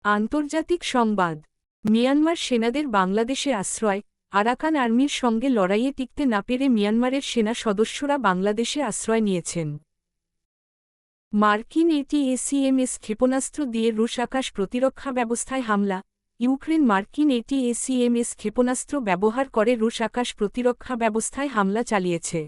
আন্তর্জাতিক সংবাদ। মিয়ানমার সেনাদের বাংলাদেশে আশ্রয়। আরাকান আর্মির সঙ্গে লড়াইয়ে টিকতে না পেরে মিয়ানমারের সেনা সদস্যরা বাংলাদেশে আশ্রয় নিয়েছেন। মার্কিন এটিএসিএমএস ক্ষেপণাস্ত্র দিয়ে রুশ আকাশ প্রতিরক্ষা ব্যবস্থায় হামলা। ইউক্রেন মার্কিন এটিএসিএমএস ক্ষেপণাস্ত্র ব্যবহার করে রুশ আকাশ প্রতিরক্ষা ব্যবস্থায় হামলা চালিয়েছে।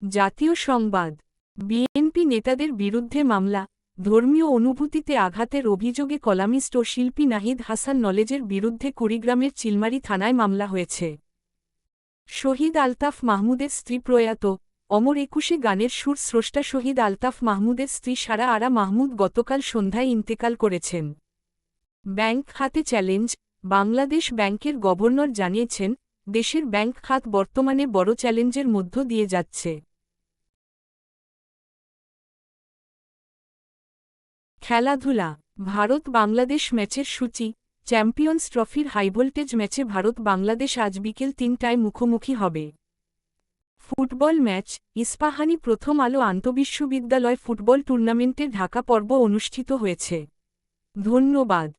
জাতীয় সংবাদ। বিএনপি নেতাদের বিরুদ্ধে মামলা। ধর্মীয় অনুভূতিতে আঘাতের অভিযোগে কলামিস্ট ও শিল্পী নাহিদ হাসান নলেজের বিরুদ্ধে কুড়িগ্রামের চিলমারি থানায় মামলা হয়েছে। শহীদ আলতাফ মাহমুদের স্ত্রী প্রয়াত। অমর একুশে গানের সুর স্রষ্টা শহীদ আলতাফ মাহমুদের স্ত্রী সারা আরা মাহমুদ গতকাল সন্ধ্যায় ইন্তেকাল করেছেন। ব্যাংক খাতে চ্যালেঞ্জ। বাংলাদেশ ব্যাংকের গভর্নর জানিয়েছেন, দেশের ব্যাংক খাত বর্তমানে বড় চ্যালেঞ্জের মধ্য দিয়ে যাচ্ছে। খেলাধুলা। ভারত বাংলাদেশ ম্যাচের সূচি। চ্যাম্পিয়ন্স ট্রফির হাইভোল্টেজ ম্যাচে ভারত বাংলাদেশ আজ বিকেল ৩টায় মুখোমুখি হবে। Football match. ইস্পাহানি প্রথম আলো আন্তঃবিশ্ববিদ্যালয় ফুটবল টুর্নামেন্টের ঢাকা পর্ব অনুষ্ঠিত হয়েছে। ধন্যবাদ।